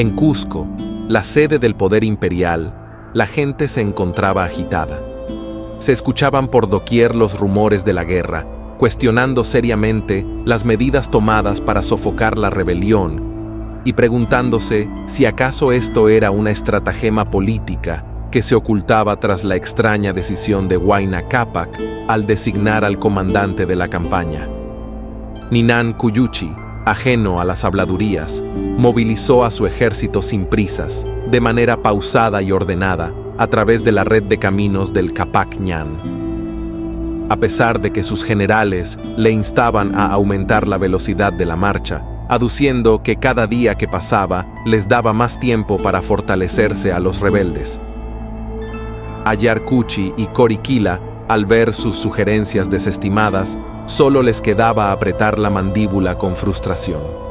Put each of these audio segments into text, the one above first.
En Cusco, la sede del poder imperial, la gente se encontraba agitada. Se escuchaban por doquier los rumores de la guerra, cuestionando seriamente las medidas tomadas para sofocar la rebelión y preguntándose si acaso esto era una estratagema política que se ocultaba tras la extraña decisión de Huayna Cápac al designar al comandante de la campaña. Ninan Cuyuchi, ajeno a las habladurías, movilizó a su ejército sin prisas, de manera pausada y ordenada, a través de la red de caminos del Capac Ñan. A pesar de que sus generales le instaban a aumentar la velocidad de la marcha, aduciendo que cada día que pasaba les daba más tiempo para fortalecerse a los rebeldes. Ayarkuchi y Coriquila, al ver sus sugerencias desestimadas, solo les quedaba apretar la mandíbula con frustración.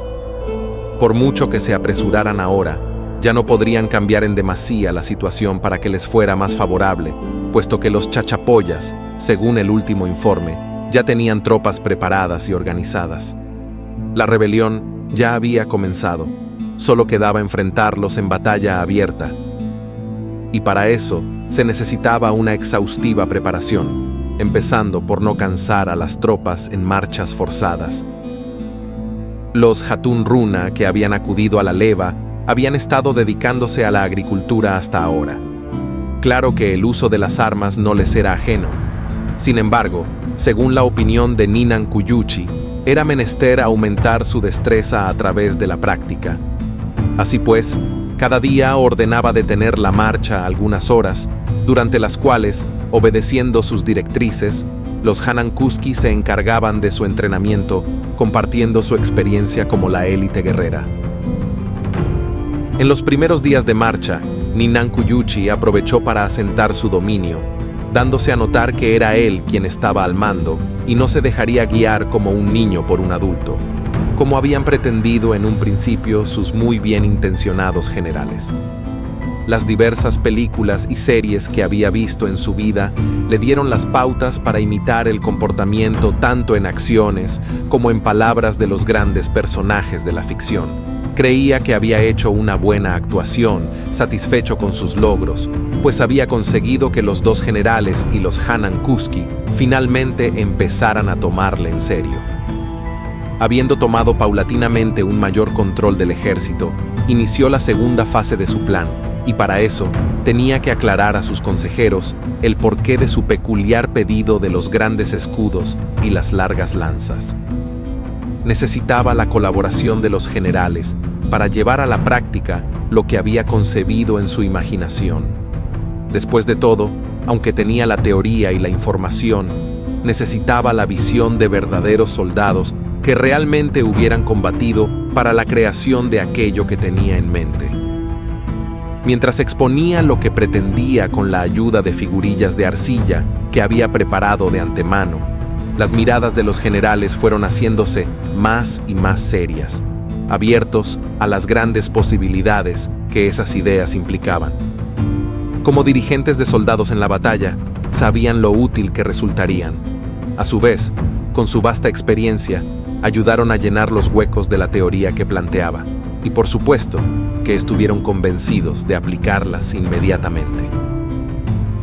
Por mucho que se apresuraran ahora, ya no podrían cambiar en demasía la situación para que les fuera más favorable, puesto que los chachapoyas, según el último informe, ya tenían tropas preparadas y organizadas. La rebelión ya había comenzado, solo quedaba enfrentarlos en batalla abierta. Y para eso se necesitaba una exhaustiva preparación, empezando por no cansar a las tropas en marchas forzadas. Los Hatun Runa que habían acudido a la leva habían estado dedicándose a la agricultura hasta ahora. Claro que el uso de las armas no les era ajeno. Sin embargo, según la opinión de Ninan Cuyuchi, era menester aumentar su destreza a través de la práctica. Así pues, cada día ordenaba detener la marcha algunas horas, durante las cuales, obedeciendo sus directrices, los Hanankuski se encargaban de su entrenamiento, compartiendo su experiencia como la élite guerrera. En los primeros días de marcha, Ninan Cuyuchi aprovechó para asentar su dominio, dándose a notar que era él quien estaba al mando y no se dejaría guiar como un niño por un adulto, como habían pretendido en un principio sus muy bien intencionados generales. Las diversas películas y series que había visto en su vida le dieron las pautas para imitar el comportamiento tanto en acciones como en palabras de los grandes personajes de la ficción. Creía que había hecho una buena actuación, satisfecho con sus logros, pues había conseguido que los dos generales y los Hanankuski finalmente empezaran a tomarle en serio. Habiendo tomado paulatinamente un mayor control del ejército, inició la segunda fase de su plan, y para eso tenía que aclarar a sus consejeros el porqué de su peculiar pedido de los grandes escudos y las largas lanzas. Necesitaba la colaboración de los generales para llevar a la práctica lo que había concebido en su imaginación. Después de todo, aunque tenía la teoría y la información, necesitaba la visión de verdaderos soldados que realmente hubieran combatido para la creación de aquello que tenía en mente. Mientras exponía lo que pretendía con la ayuda de figurillas de arcilla que había preparado de antemano, las miradas de los generales fueron haciéndose más y más serias, abiertos a las grandes posibilidades que esas ideas implicaban. Como dirigentes de soldados en la batalla, sabían lo útil que resultarían. A su vez, con su vasta experiencia, ayudaron a llenar los huecos de la teoría que planteaba, y por supuesto, que estuvieron convencidos de aplicarlas inmediatamente.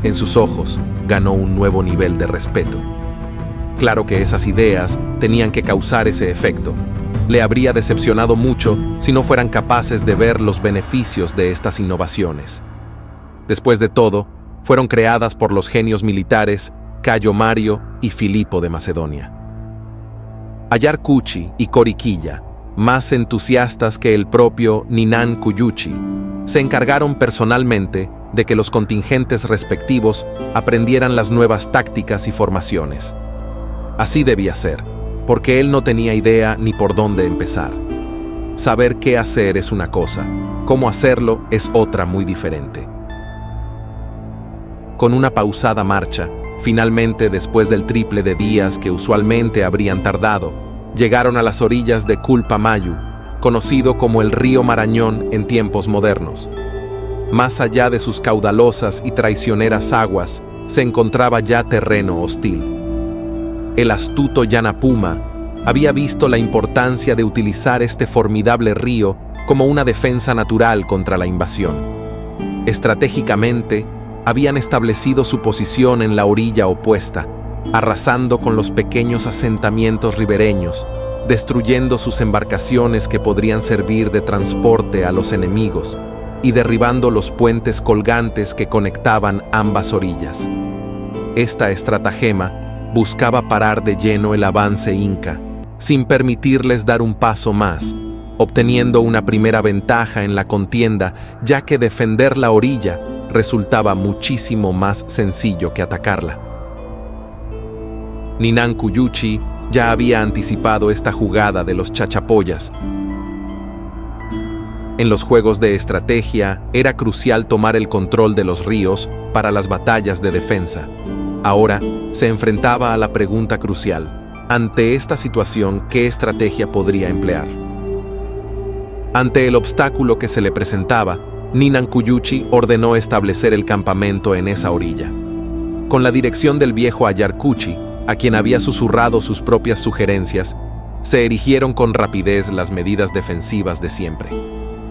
En sus ojos, ganó un nuevo nivel de respeto. Claro que esas ideas tenían que causar ese efecto. Le habría decepcionado mucho si no fueran capaces de ver los beneficios de estas innovaciones. Después de todo, fueron creadas por los genios militares Cayo Mario y Filipo de Macedonia. Ayarkuchi y Coriquilla, más entusiastas que el propio Ninan Cuyuchi, se encargaron personalmente de que los contingentes respectivos aprendieran las nuevas tácticas y formaciones. Así debía ser, porque él no tenía idea ni por dónde empezar. Saber qué hacer es una cosa, cómo hacerlo es otra muy diferente. Con una pausada marcha, finalmente después del triple de días que usualmente habrían tardado, llegaron a las orillas de Culpamayu, conocido como el río Marañón en tiempos modernos. Más allá de sus caudalosas y traicioneras aguas, se encontraba ya terreno hostil. El astuto Yanapuma había visto la importancia de utilizar este formidable río como una defensa natural contra la invasión. Estratégicamente, habían establecido su posición en la orilla opuesta, arrasando con los pequeños asentamientos ribereños, destruyendo sus embarcaciones que podrían servir de transporte a los enemigos y derribando los puentes colgantes que conectaban ambas orillas. Esta estratagema buscaba parar de lleno el avance inca, sin permitirles dar un paso más, obteniendo una primera ventaja en la contienda, ya que defender la orilla resultaba muchísimo más sencillo que atacarla. Ninan-Kuyuchi ya había anticipado esta jugada de los chachapoyas. En los juegos de estrategia era crucial tomar el control de los ríos para las batallas de defensa. Ahora se enfrentaba a la pregunta crucial: ante esta situación, ¿qué estrategia podría emplear? Ante el obstáculo que se le presentaba, Ninan-Kuyuchi ordenó establecer el campamento en esa orilla. Con la dirección del viejo Ayar-Kuchi, a quien había susurrado sus propias sugerencias, se erigieron con rapidez las medidas defensivas de siempre.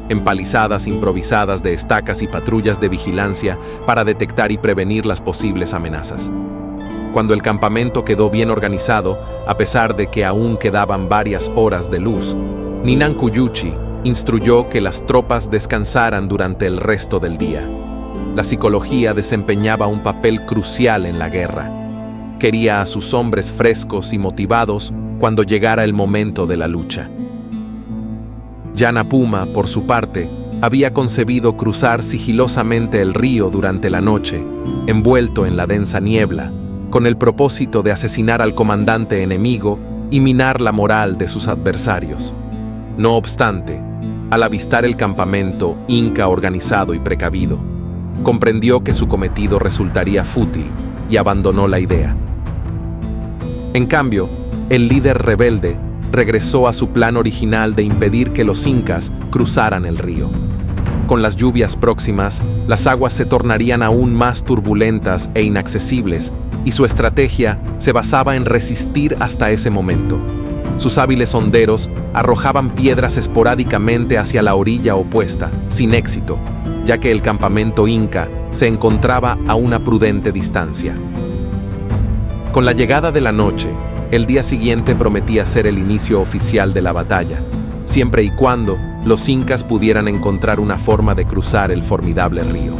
Empalizadas improvisadas de estacas y patrullas de vigilancia para detectar y prevenir las posibles amenazas. Cuando el campamento quedó bien organizado, a pesar de que aún quedaban varias horas de luz, Ninan-Kuyuchi instruyó que las tropas descansaran durante el resto del día. La psicología desempeñaba un papel crucial en la guerra. Quería a sus hombres frescos y motivados cuando llegara el momento de la lucha. Yana Puma, por su parte, había concebido cruzar sigilosamente el río durante la noche, envuelto en la densa niebla, con el propósito de asesinar al comandante enemigo y minar la moral de sus adversarios. No obstante, al avistar el campamento inca organizado y precavido, comprendió que su cometido resultaría fútil y abandonó la idea. En cambio, el líder rebelde regresó a su plan original de impedir que los incas cruzaran el río. Con las lluvias próximas, las aguas se tornarían aún más turbulentas e inaccesibles, y su estrategia se basaba en resistir hasta ese momento. Sus hábiles honderos arrojaban piedras esporádicamente hacia la orilla opuesta, sin éxito, ya que el campamento inca se encontraba a una prudente distancia. Con la llegada de la noche, el día siguiente prometía ser el inicio oficial de la batalla, siempre y cuando los incas pudieran encontrar una forma de cruzar el formidable río.